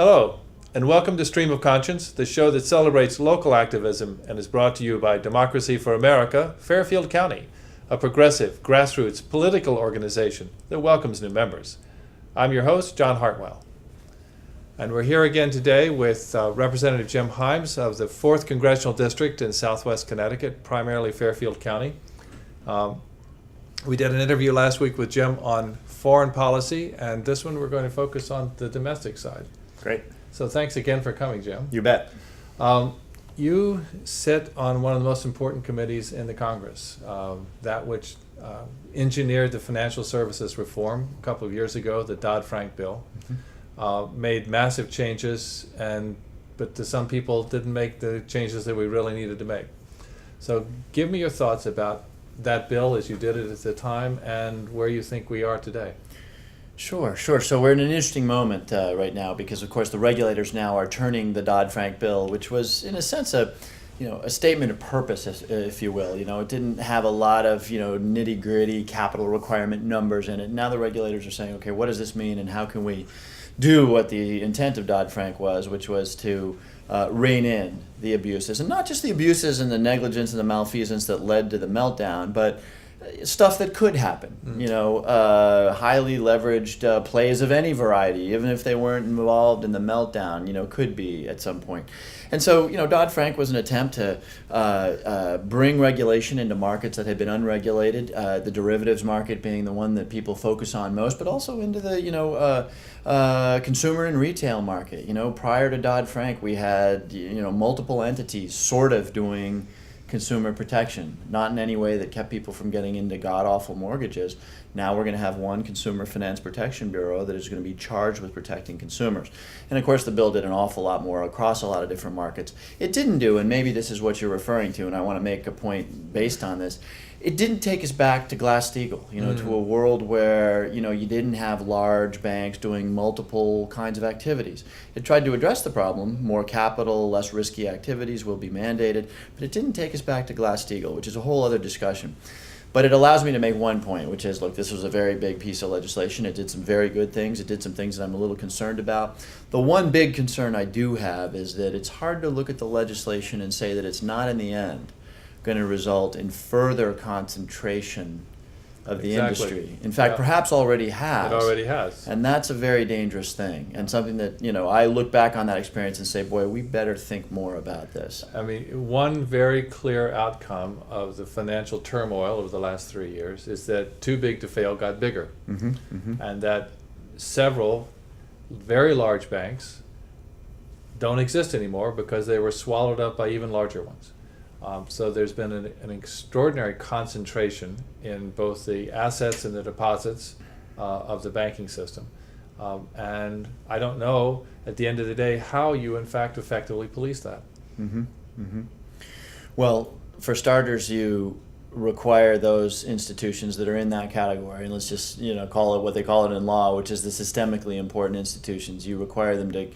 Hello, and welcome to Stream of Conscience, the show that celebrates local activism and is brought to you by Democracy for America, Fairfield County, a progressive, grassroots political organization that welcomes new members. I'm your host, John Hartwell. And we're here again today with Representative Jim Himes of the 4th Congressional District in Southwest Connecticut, primarily Fairfield County. We did an interview last week with Jim on foreign policy, and this one we're going to focus on the domestic side. Great. So thanks again for coming, Jim. You bet. You sit on one of the most important committees in the Congress, that which engineered the financial services reform a couple of years ago, the Dodd-Frank bill. Made massive changes, but to some people didn't make the changes that we really needed to make. So give me your thoughts about that bill as you did it at the time and where you think we are today. Sure. So we're in an interesting moment right now because, of course, the regulators now are turning the Dodd-Frank bill, which was, in a sense, a statement of purpose, if you will. It didn't have a lot of, nitty-gritty capital requirement numbers in it. Now the regulators are saying, okay, what does this mean and how can we do what the intent of Dodd-Frank was, which was to rein in the abuses. And not just the abuses and the negligence and the malfeasance that led to the meltdown, but stuff that could happen, highly leveraged plays of any variety, even if they weren't involved in the meltdown, could be at some point. And so, Dodd-Frank was an attempt to bring regulation into markets that had been unregulated, the derivatives market being the one that people focus on most, but also into the, consumer and retail market. Prior to Dodd-Frank, we had, multiple entities sort of doing consumer protection, not in any way that kept people from getting into god-awful mortgages. Now we're going to have one Consumer Finance Protection Bureau that is going to be charged with protecting consumers. And of course the bill did an awful lot more across a lot of different markets. It didn't do, and maybe this is what you're referring to, and I want to make a point based on this, it didn't take us back to Glass-Steagall, to a world where, you didn't have large banks doing multiple kinds of activities. It tried to address the problem. More capital, less risky activities will be mandated, but it didn't take us back to Glass-Steagall, which is a whole other discussion. But it allows me to make one point, which is, look, this was a very big piece of legislation. It did some very good things. It did some things that I'm a little concerned about. The one big concern I do have is that it's hard to look at the legislation and say that it's not, in the end, going to result in further concentration of the industry. In fact, perhaps already has. It already has. And that's a very dangerous thing, and something that, I look back on that experience and say, boy, we better think more about this. I mean, one very clear outcome of the financial turmoil over the last 3 years is that too big to fail got bigger. And that several very large banks don't exist anymore because they were swallowed up by even larger ones. So there's been an extraordinary concentration in both the assets and the deposits of the banking system. And I don't know, at the end of the day, how you, in fact, effectively police that. Well, for starters, you require those institutions that are in that category, and let's just call it what they call it in law, which is the systemically important institutions. You require them to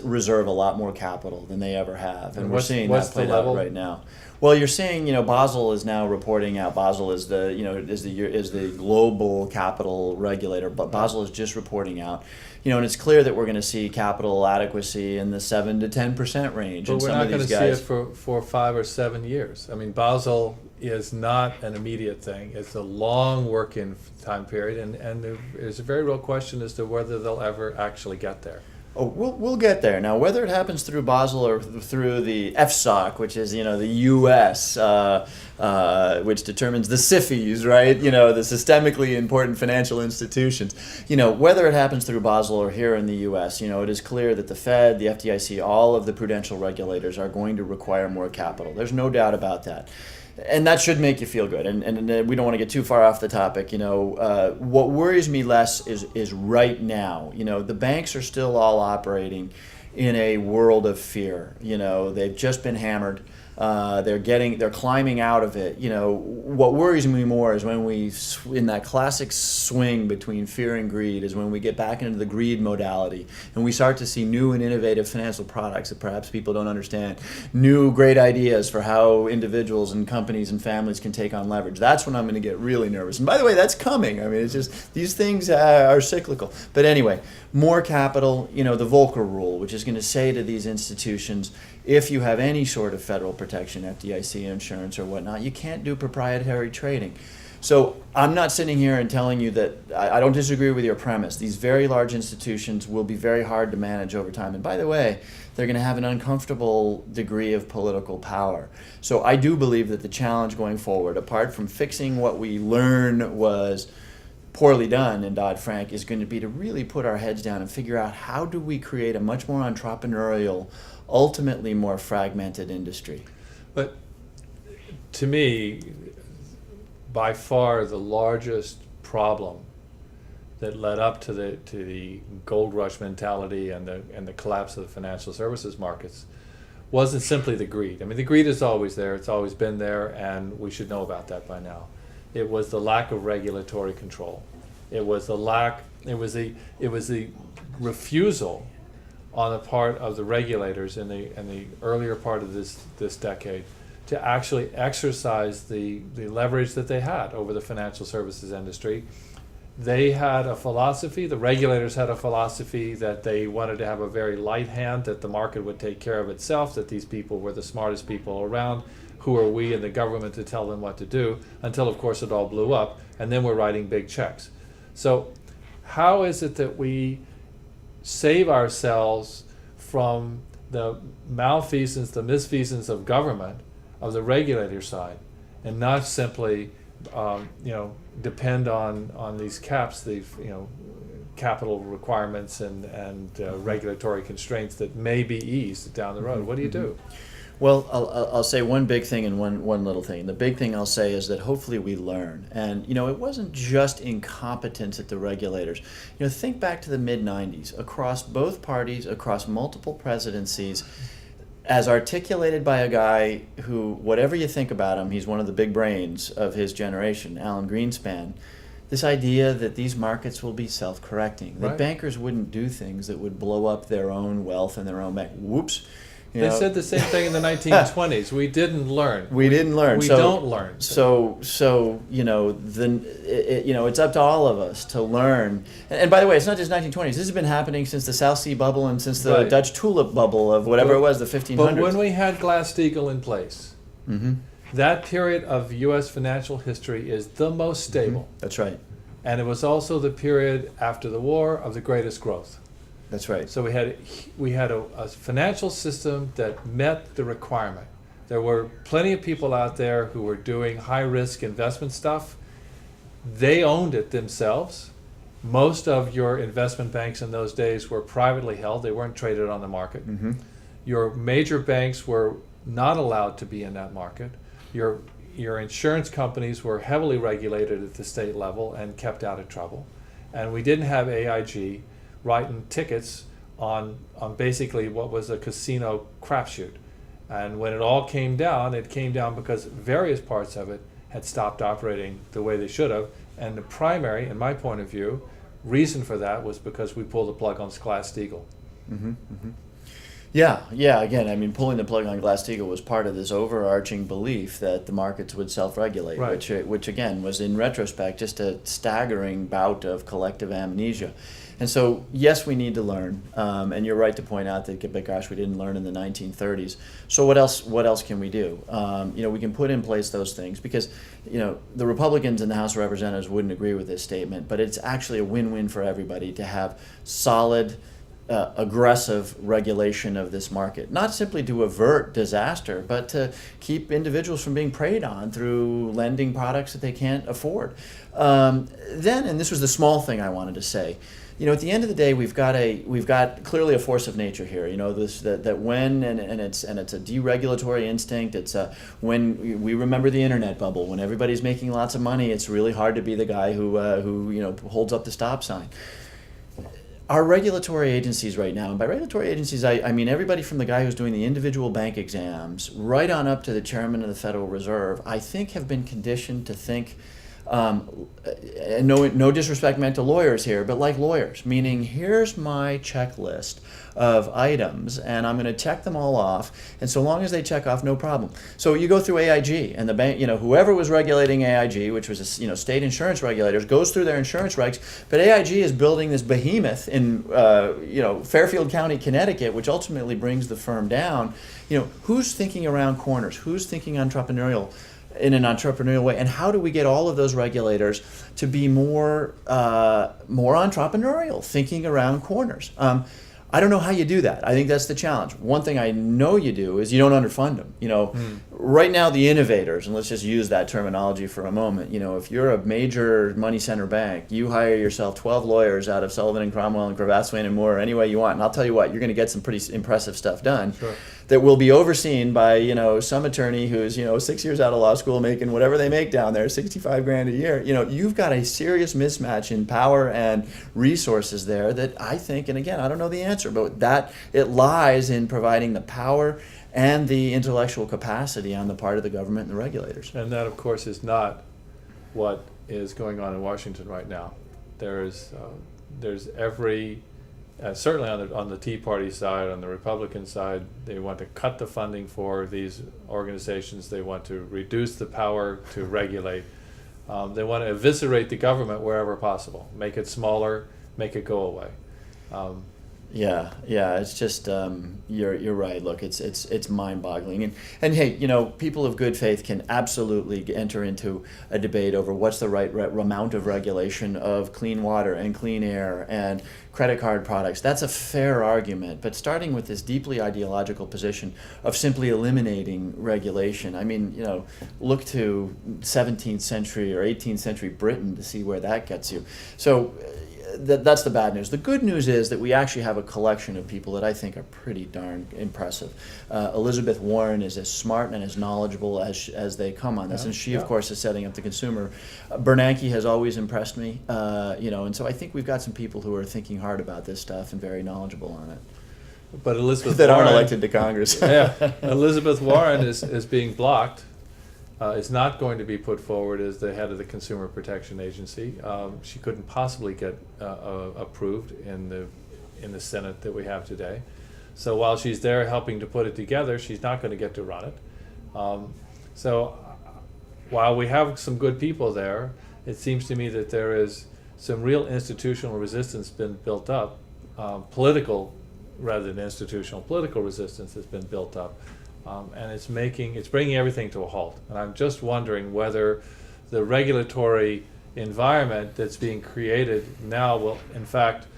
reserve a lot more capital than they ever have, and we're seeing that play out right now. Well, you're seeing, Basel is now reporting out. Basel is the global capital regulator, but Basel is just reporting out. And it's clear that we're going to see capital adequacy in the 7 to 10% range. But we're not going to see it for 5 or 7 years. I mean, Basel is not an immediate thing. It's a long working time period, and there's a very real question as to whether they'll ever actually get there. Oh, we'll get there. Now, whether it happens through Basel or through the Ep6, which is, the U.S., which determines the SIFIs, right? The systemically important financial institutions. Whether it happens through Basel or here in the U.S., it is clear that the Fed, the FDIC, all of the prudential regulators are going to require more capital. There's no doubt about that. And that should make you feel good. And we don't want to get too far off the topic. What worries me less is right now. The banks are still all operating in a world of fear. They've just been hammered. They're climbing out of it. What worries me more is when in that classic swing between fear and greed, is when we get back into the greed modality and we start to see new and innovative financial products that perhaps people don't understand, new great ideas for how individuals and companies and families can take on leverage. That's when I'm going to get really nervous. And by the way, that's coming. I mean, it's just these things are cyclical. But anyway, more capital, the Volcker rule, which is going to say to these institutions, if you have any sort of federal protection, FDIC insurance or whatnot, you can't do proprietary trading. So I'm not sitting here and telling you that I don't disagree with your premise. These very large institutions will be very hard to manage over time. And by the way, they're going to have an uncomfortable degree of political power. So I do believe that the challenge going forward, apart from fixing what we learn was poorly done in Dodd-Frank, is going to be to really put our heads down and figure out how do we create a much more entrepreneurial, ultimately more fragmented industry. But to me, by far the largest problem that led up to the gold rush mentality and the collapse of the financial services markets wasn't simply the greed. I mean, the greed is always there; it's always been there, and we should know about that by now. It was the lack of regulatory control. It was the refusal on the part of the regulators in the earlier part of this decade to actually exercise the leverage that they had over the financial services industry. They had a philosophy, the regulators had a philosophy that they wanted to have a very light hand, that the market would take care of itself, that these people were the smartest people around. Who are we in the government to tell them what to do? Until, of course, it all blew up, and then we're writing big checks. So how is it that we save ourselves from the malfeasance, the misfeasance of government, of the regulator side, and not simply depend on these caps, these capital requirements and regulatory constraints that may be eased down the road? What do you do? Well, I'll say one big thing and one little thing. The big thing I'll say is that hopefully we learn. And, it wasn't just incompetence at the regulators. Think back to the mid-'90s. Across both parties, across multiple presidencies, as articulated by a guy who, whatever you think about him, he's one of the big brains of his generation, Alan Greenspan, this idea that these markets will be self-correcting, that bankers wouldn't do things that would blow up their own wealth and their own bank. Whoops. They said the same thing in the 1920s. We didn't learn. We didn't learn. We don't learn. So it's up to all of us to learn. And by the way, it's not just 1920s. This has been happening since the South Sea bubble and since the Dutch tulip bubble of whatever it was, the 1500s. But when we had Glass-Steagall in place, that period of U.S. financial history is the most stable. That's right. And it was also the period after the war of the greatest growth. That's right. So we had a financial system that met the requirement. There were plenty of people out there who were doing high-risk investment stuff. They owned it themselves. Most of your investment banks in those days were privately held. They weren't traded on the market. Your major banks were not allowed to be in that market. Your insurance companies were heavily regulated at the state level and kept out of trouble. And we didn't have AIG writing tickets on basically what was a casino crapshoot. And when it all came down because various parts of it had stopped operating the way they should have. And the primary, in my point of view, reason for that was because we pulled the plug on Glass-Steagall. Yeah. Again, I mean, pulling the plug on Glass-Steagall was part of this overarching belief that the markets would self-regulate, which again was in retrospect just a staggering bout of collective amnesia. And so, yes, we need to learn, and you're right to point out that, but gosh, we didn't learn in the 1930s. So what else can we do? We can put in place those things because, the Republicans in the House of Representatives wouldn't agree with this statement, but it's actually a win-win for everybody to have solid, aggressive regulation of this market, not simply to avert disaster, but to keep individuals from being preyed on through lending products that they can't afford. And this was the small thing I wanted to say, at the end of the day, we've got clearly a force of nature here. That when and it's a deregulatory instinct. It's when we remember the internet bubble, when everybody's making lots of money. It's really hard to be the guy who holds up the stop sign. Our regulatory agencies right now, and by regulatory agencies, I mean everybody from the guy who's doing the individual bank exams right on up to the chairman of the Federal Reserve, I think have been conditioned to think, and no disrespect meant to lawyers here, but like lawyers, meaning here's my checklist of items and I'm going to check them all off, and so long as they check off, no problem. So you go through AIG, and the bank, whoever was regulating AIG, which was state insurance regulators, goes through their insurance regs, but AIG is building this behemoth in Fairfield County, Connecticut, which ultimately brings the firm down. Who's thinking around corners? Who's thinking in an entrepreneurial way, and how do we get all of those regulators to be more entrepreneurial, thinking around corners? I don't know how you do that. I think that's the challenge. One thing I know you do is you don't underfund them. Right now the innovators, and let's just use that terminology for a moment. If you're a major money center bank, you hire yourself 12 lawyers out of Sullivan and Cromwell and Cravathwaite and Moore any way you want, and I'll tell you what, you're going to get some pretty impressive stuff done. Sure. That will be overseen by some attorney who's 6 years out of law school making whatever they make down there, $65,000 a year. You've got a serious mismatch in power and resources there that I think, and again, I don't know the answer, but that it lies in providing the power and the intellectual capacity on the part of the government and the regulators. And that, of course, is not what is going on in Washington right now. There's every certainly on the Tea Party side, on the Republican side, they want to cut the funding for these organizations. They want to reduce the power to regulate. They want to eviscerate the government wherever possible, make it smaller, make it go away. Yeah, it's just you're right. Look, it's mind-boggling, and hey, people of good faith can absolutely enter into a debate over what's the right amount of regulation of clean water and clean air and credit card products. That's a fair argument, but starting with this deeply ideological position of simply eliminating regulation, I mean, look to 17th century or 18th century Britain to see where that gets you. So. That's the bad news. The good news is that we actually have a collection of people that I think are pretty darn impressive. Elizabeth Warren is as smart and as knowledgeable as they come on this, and she, of course, is setting up the consumer. Bernanke has always impressed me, and so I think we've got some people who are thinking hard about this stuff and very knowledgeable on it. But Elizabeth that Warren, aren't elected to Congress. Elizabeth Warren is being blocked. Is not going to be put forward as the head of the Consumer Protection Agency. She couldn't possibly get approved in the Senate that we have today. So while she's there helping to put it together, she's not going to get to run it. So while we have some good people there, it seems to me that there is some real institutional resistance been built up, political rather than institutional, political resistance has been built up. And it's bringing everything to a halt. And I'm just wondering whether the regulatory environment that's being created now will, in fact,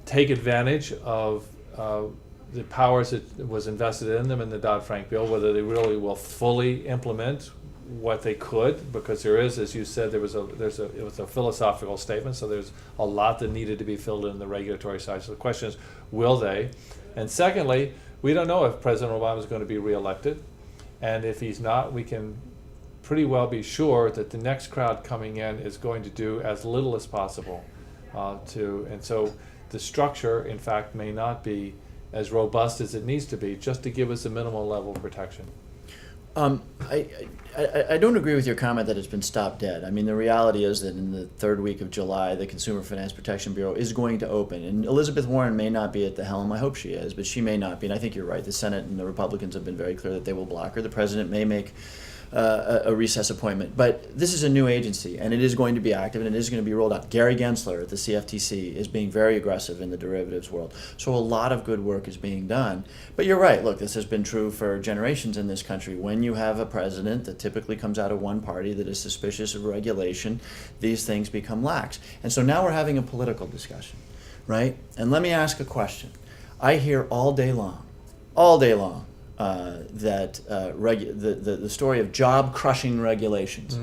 take advantage of the powers that was invested in them in the Dodd-Frank bill, whether they really will fully implement what they could, because there is, as you said, it was a philosophical statement, so there's a lot that needed to be filled in the regulatory side. So the question is, will they? And secondly, we don't know if President Obama is going to be reelected, and if he's not, we can pretty well be sure that the next crowd coming in is going to do as little as possible and so the structure, in fact, may not be as robust as it needs to be, just to give us a minimal level of protection. I don't agree with your comment that it's been stopped dead. I mean, the reality is that in the third week of July, the Consumer Finance Protection Bureau is going to open. And Elizabeth Warren may not be at the helm. I hope she is, but she may not be. And I think you're right. The Senate and the Republicans have been very clear that they will block her. The president may make a recess appointment. But this is a new agency, and it is going to be active, and it is going to be rolled out. Gary Gensler at the CFTC is being very aggressive in the derivatives world. So a lot of good work is being done. But you're right. Look, this has been true for generations in this country. When you have a president that typically comes out of one party that is suspicious of regulation, these things become lax. And so now we're having a political discussion, right? And let me ask a question. I hear all day long, that the story of job-crushing regulations.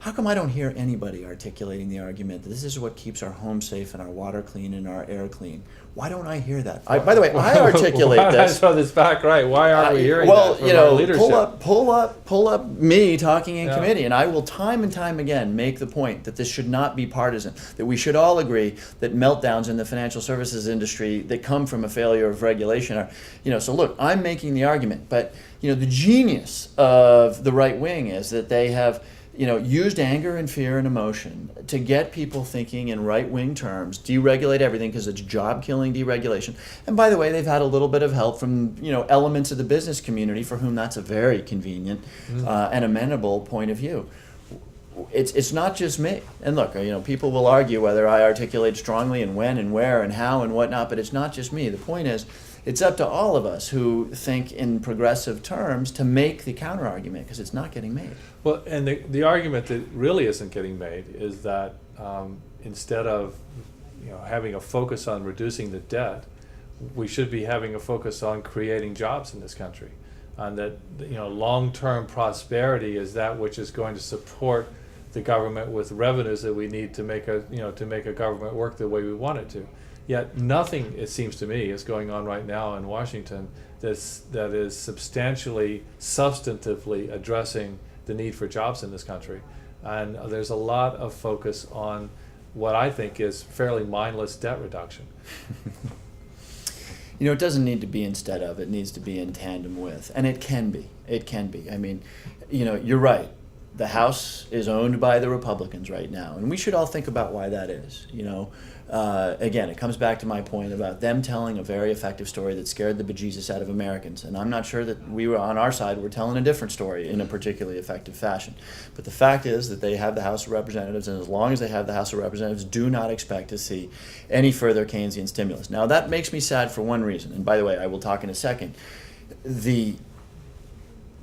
How come I don't hear anybody articulating the argument that this is what keeps our homes safe and our water clean and our air clean? Why don't I hear that? By the way, I articulate this. I throw this back, right? Why aren't we hearing that from our leadership? Pull up me talking in committee, and I will time and time again make the point that this should not be partisan, that we should all agree that meltdowns in the financial services industry that come from a failure of regulation are, so look, I'm making the argument, but, the genius of the right wing is that they have used anger and fear and emotion to get people thinking in right-wing terms, deregulate everything because it's job-killing deregulation. And by the way, they've had a little bit of help from elements of the business community for whom that's a very convenient and amenable point of view. It's not just me. And look, people will argue whether I articulate strongly and when and where and how and whatnot, but it's not just me. The point is, it's up to all of us who think in progressive terms to make the counter-argument because it's not getting made. Well, and the argument that really isn't getting made is that instead of having a focus on reducing the debt, we should be having a focus on creating jobs in this country. And that long-term prosperity is that which is going to support the government with revenues that we need to make a government work the way we want it to. Yet nothing, it seems to me, is going on right now in Washington that is substantially, substantively addressing the need for jobs in this country. And there's a lot of focus on what I think is fairly mindless debt reduction. It doesn't need to be instead of, it needs to be in tandem with. And it can be. It can be. I mean, you're right. The House is owned by the Republicans right now. And we should all think about why that is, Again, it comes back to my point about them telling a very effective story that scared the bejesus out of Americans. And I'm not sure that we were on our side, we're telling a different story in a particularly effective fashion. But the fact is that they have the House of Representatives, and as long as they have the House of Representatives, do not expect to see any further Keynesian stimulus. Now, that makes me sad for one reason. And by the way, I will talk in a second. The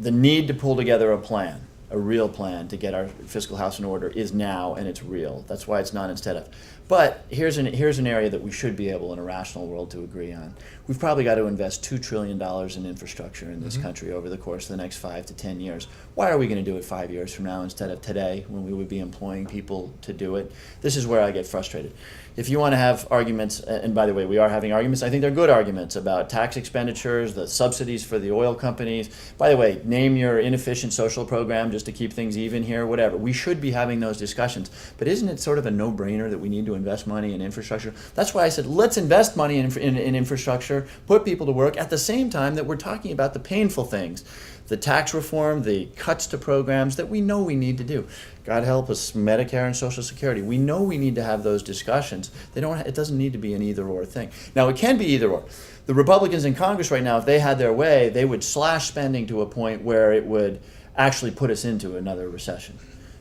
need to pull together a real plan to get our fiscal house in order is now, and it's real. That's why it's not instead of. But here's an area that we should be able in a rational world to agree on. We've probably got to invest $2 trillion in infrastructure in this country over the course of the next 5 to 10 years. Why are we going to do it 5 years from now instead of today when we would be employing people to do it? This is where I get frustrated. If you want to have arguments, and by the way, we are having arguments, I think they're good arguments about tax expenditures, the subsidies for the oil companies. By the way, name your inefficient social program just to keep things even here, whatever. We should be having those discussions. But isn't it sort of a no-brainer that we need to invest money in infrastructure? That's why I said, let's invest money in infrastructure, put people to work, at the same time that we're talking about the painful things, the tax reform, the cuts to programs that we know we need to do. God help us, Medicare and Social Security. We know we need to have those discussions. It doesn't need to be an either-or thing. Now, it can be either-or. The Republicans in Congress right now, if they had their way, they would slash spending to a point where it would actually put us into another recession.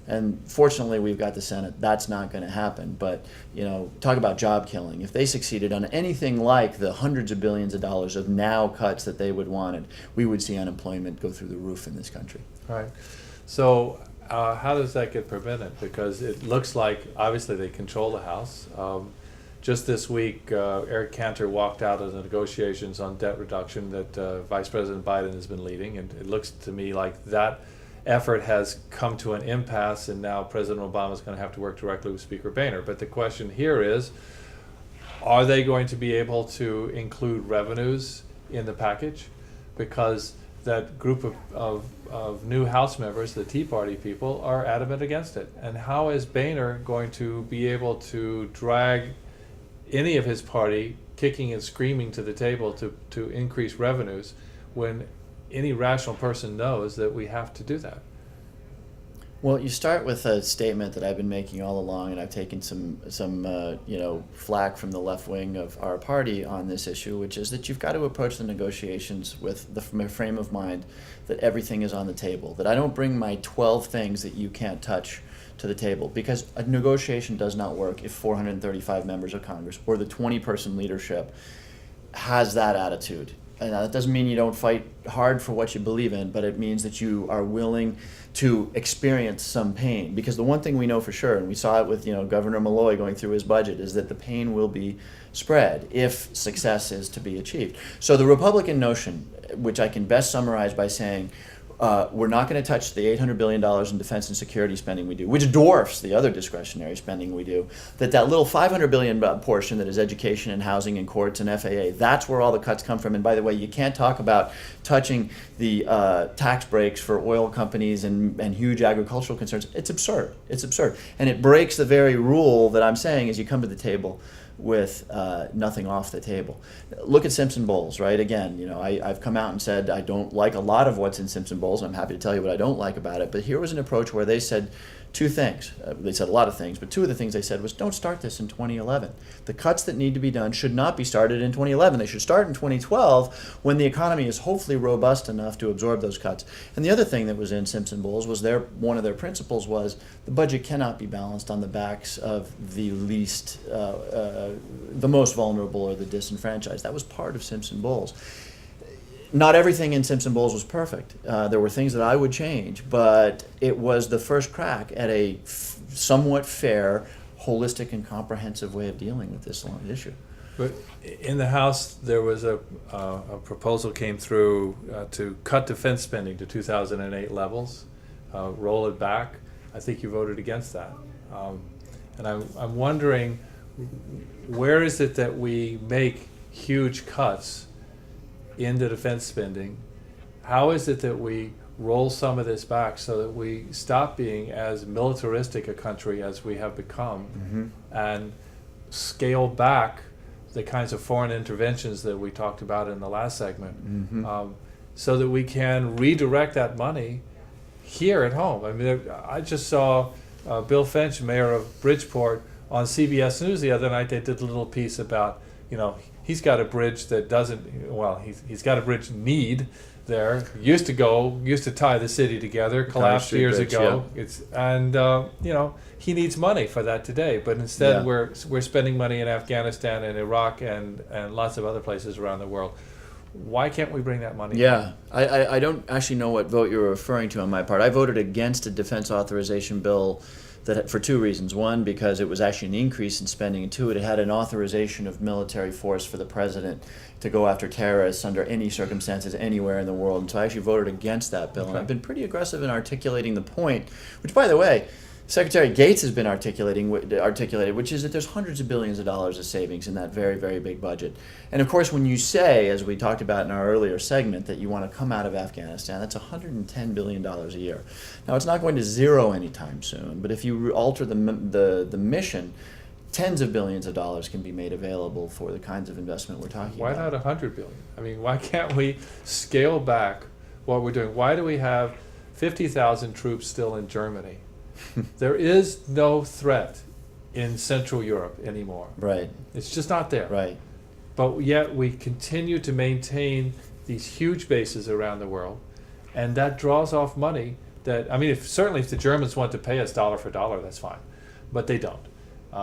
And fortunately, we've got the Senate. That's not going to happen. But, talk about job killing. If they succeeded on anything like the hundreds of billions of dollars of now cuts that they would wanted, we would see unemployment go through the roof in this country. Right. So how does that get prevented? Because it looks like, obviously, they control the House. Just this week, Eric Cantor walked out of the negotiations on debt reduction that Vice President Biden has been leading. And it looks to me like that effort has come to an impasse, and now President Obama is going to have to work directly with Speaker Boehner. But the question here is, are they going to be able to include revenues in the package? Because that group of new House members, the Tea Party people, are adamant against it. And how is Boehner going to be able to drag any of his party kicking and screaming to the table to increase revenues when any rational person knows that we have to do that? Well, you start with a statement that I've been making all along, and I've taken some flack from the left wing of our party on this issue, which is that you've got to approach the negotiations with the frame of mind that everything is on the table, that I don't bring my 12 things that you can't touch to the table, because a negotiation does not work if 435 members of Congress or the 20-person leadership has that attitude. And that doesn't mean you don't fight hard for what you believe in, but it means that you are willing to experience some pain. Because the one thing we know for sure, and we saw it with Governor Malloy going through his budget, is that the pain will be spread if success is to be achieved. So the Republican notion, which I can best summarize by saying, we're not going to touch the $800 billion in defense and security spending we do, which dwarfs the other discretionary spending we do. That little $500 billion portion that is education and housing and courts and FAA, that's where all the cuts come from. And by the way, you can't talk about touching the tax breaks for oil companies and huge agricultural concerns. It's absurd. It's absurd. And it breaks the very rule that I'm saying is you come to the table with nothing off the table. Look at Simpson Bowles, right? Again, I've come out and said I don't like a lot of what's in Simpson Bowles. I'm happy to tell you what I don't like about it. But here was an approach where they said two things. They said a lot of things, but two of the things they said was don't start this in 2011. The cuts that need to be done should not be started in 2011. They should start in 2012 when the economy is hopefully robust enough to absorb those cuts. And the other thing that was in Simpson Bowles was one of their principles was the budget cannot be balanced on the backs of the least, the most vulnerable or the disenfranchised. That was part of Simpson Bowles. Not everything in Simpson Bowles was perfect. There were things that I would change, but it was the first crack at a somewhat fair, holistic, and comprehensive way of dealing with this issue. But in the House, there was a proposal came through to cut defense spending to 2008 levels, roll it back. I think you voted against that. And I'm wondering, where is it that we make huge cuts in the defense spending? How is it that we roll some of this back so that we stop being as militaristic a country as we have become, and scale back the kinds of foreign interventions that we talked about in the last segment, so that we can redirect that money here at home? I mean, I just saw Bill Finch, mayor of Bridgeport, on CBS News the other night. They did a little piece about, he's got a bridge that doesn't, well, he's got a bridge need there. Used to tie the city together, collapsed years ago. Yeah. He needs money for that today. But instead, we're spending money in Afghanistan and Iraq and lots of other places around the world. Why can't we bring that money? Yeah, I don't actually know what vote you're referring to on my part. I voted against a defense authorization bill for two reasons. One, because it was actually an increase in spending, and two, it had an authorization of military force for the president to go after terrorists under any circumstances anywhere in the world. And so I actually voted against that bill. Okay. And I've been pretty aggressive in articulating the point, which, by the way, Secretary Gates has been articulated, which is that there's hundreds of billions of dollars of savings in that very, very big budget. And of course, when you say, as we talked about in our earlier segment, that you want to come out of Afghanistan, that's $110 billion a year. Now, it's not going to zero anytime soon, but if you alter the mission, tens of billions of dollars can be made available for the kinds of investment we're talking about. Why not 100 billion? I mean, why can't we scale back what we're doing? Why do we have 50,000 troops still in Germany? There is no threat in Central Europe anymore. Right. It's just not there. Right. But yet we continue to maintain these huge bases around the world, and that draws off money that, I mean, certainly if the Germans want to pay us dollar for dollar, that's fine. But they don't.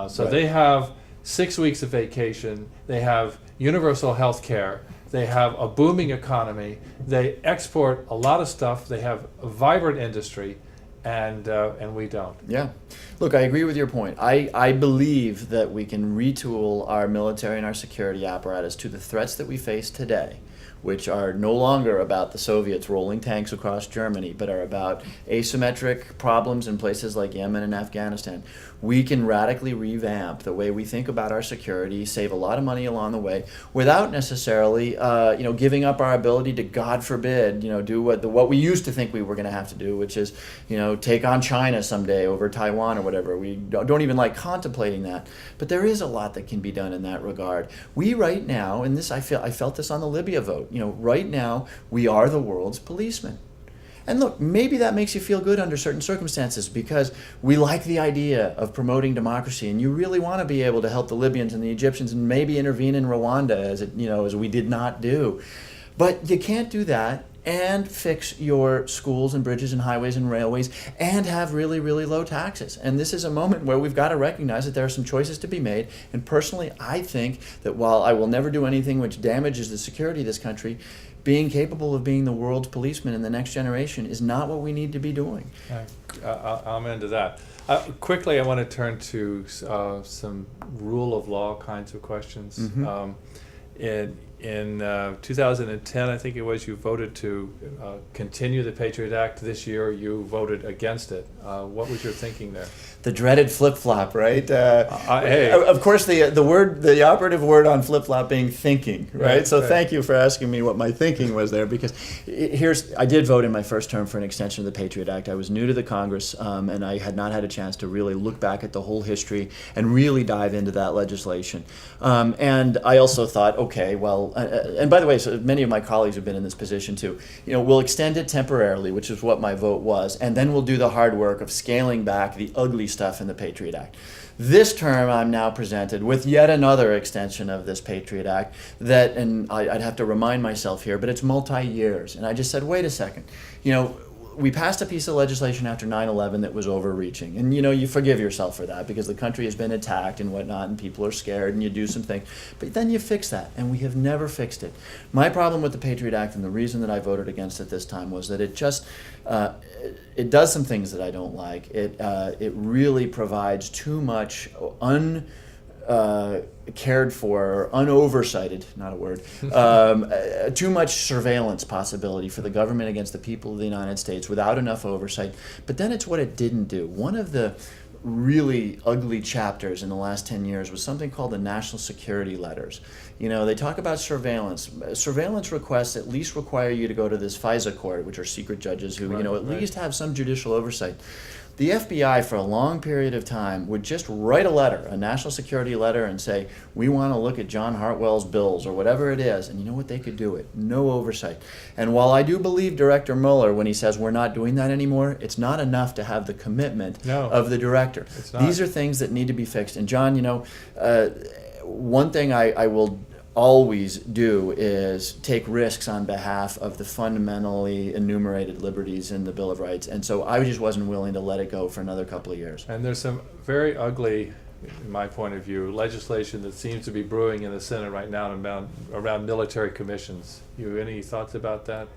So right. They have 6 weeks of vacation. They have universal health care. They have a booming economy. They export a lot of stuff. They have a vibrant industry. And we don't. Yeah. Look, I agree with your point. I believe that we can retool our military and our security apparatus to the threats that we face today, which are no longer about the Soviets rolling tanks across Germany, but are about asymmetric problems in places like Yemen and Afghanistan. We can radically revamp the way we think about our security, save a lot of money along the way, without necessarily, giving up our ability to, God forbid, do what we used to think we were going to have to do, which is, take on China someday over Taiwan or whatever. We don't even like contemplating that. But there is a lot that can be done in that regard. We right now, and this I felt this on the Libya vote. Right now we are the world's policemen. And look, maybe that makes you feel good under certain circumstances because we like the idea of promoting democracy, and you really want to be able to help the Libyans and the Egyptians and maybe intervene in Rwanda as we did not do. But you can't do that and fix your schools and bridges and highways and railways and have really, really low taxes. And this is a moment where we've got to recognize that there are some choices to be made. And personally, I think that while I will never do anything which damages the security of this country, being capable of being the world's policeman in the next generation is not what we need to be doing. I'm into that. Quickly, I want to turn to some rule of law kinds of questions. Mm-hmm. In in 2010, I think it was, you voted to continue the Patriot Act. This year, you voted against it. What was your thinking there? The dreaded flip-flop, right? Hey. Of course, the operative word on flip-flop being thinking, right? So thank you for asking me what my thinking was there, because I did vote in my first term for an extension of the Patriot Act. I was new to the Congress, and I had not had a chance to really look back at the whole history and really dive into that legislation. And I also thought, okay, well, and by the way, so many of my colleagues have been in this position too. We'll extend it temporarily, which is what my vote was, and then we'll do the hard work of scaling back the ugly stuff in the Patriot Act. This term, I'm now presented with yet another extension of this Patriot Act that, and I'd have to remind myself here, but it's multi-years. And I just said, wait a second, we passed a piece of legislation after 9/11 that was overreaching. And you forgive yourself for that because the country has been attacked and whatnot and people are scared and you do some things. But then you fix that, and we have never fixed it. My problem with the Patriot Act, and the reason that I voted against it this time, was that it just, it does some things that I don't like. It really provides too much cared for, unoversighted, not a word, too much surveillance possibility for the government against the people of the United States without enough oversight. But then it's what it didn't do. One of the really ugly chapters in the last 10 years was something called the national security letters. They talk about surveillance. Surveillance requests at least require you to go to this FISA court, which are secret judges who, at least have some judicial oversight. The FBI, for a long period of time, would just write a letter, a national security letter, and say, we want to look at John Hartwell's bills, or whatever it is. And you know what? They could do it. No oversight. And while I do believe Director Mueller when he says we're not doing that anymore, it's not enough to have the commitment of the director. It's not. These are things that need to be fixed. And John, one thing I will always do is take risks on behalf of the fundamentally enumerated liberties in the Bill of Rights. And so I just wasn't willing to let it go for another couple of years. And there's some very ugly, in my point of view, legislation that seems to be brewing in the Senate right now around military commissions. You have any thoughts about that?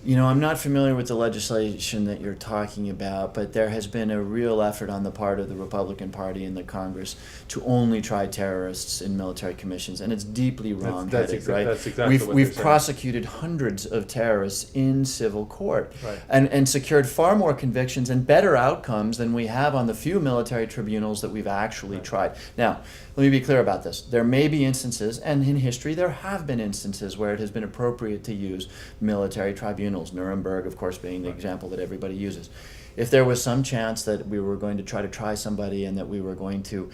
I'm not familiar with the legislation that you're talking about, but there has been a real effort on the part of the Republican Party in the Congress to only try terrorists in military commissions, and it's deeply wrong-headed, right? That's exactly what We've prosecuted hundreds of terrorists in civil court, right, and secured far more convictions and better outcomes than we have on the few military tribunals that we've actually tried. Now, let me be clear about this. There may be instances, and in history there have been instances, where it has been appropriate to use military tribunals, Nuremberg, of course, being the example that everybody uses. If there was some chance that we were going to try somebody and that we were going to,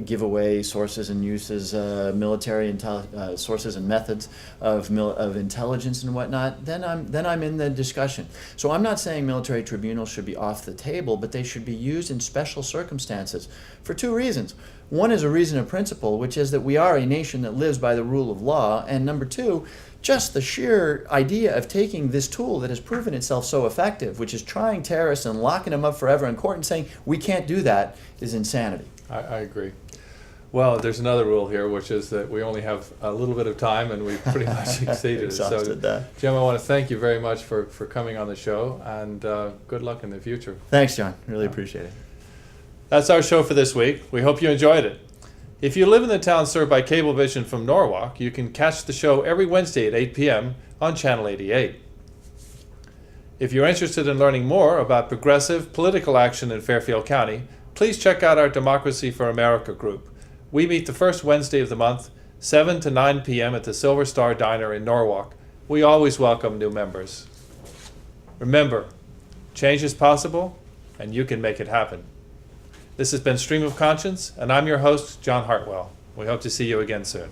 give away sources and uses, military sources and methods of intelligence and whatnot, then I'm in the discussion. So I'm not saying military tribunals should be off the table, but they should be used in special circumstances for two reasons. One is a reason of principle, which is that we are a nation that lives by the rule of law, and number two, just the sheer idea of taking this tool that has proven itself so effective, which is trying terrorists and locking them up forever in court and saying we can't do that, is insanity. I agree. Well, there's another rule here, which is that we only have a little bit of time, and we've pretty much exceeded it. So, Jim, I want to thank you very much for coming on the show, and good luck in the future. Thanks, John. Really appreciate it. That's our show for this week. We hope you enjoyed it. If you live in the town served by Cablevision from Norwalk, you can catch the show every Wednesday at 8 p.m. on Channel 88. If you're interested in learning more about progressive political action in Fairfield County, please check out our Democracy for America group. We meet the first Wednesday of the month, 7 to 9 p.m. at the Silver Star Diner in Norwalk. We always welcome new members. Remember, change is possible, and you can make it happen. This has been Stream of Conscience, and I'm your host, John Hartwell. We hope to see you again soon.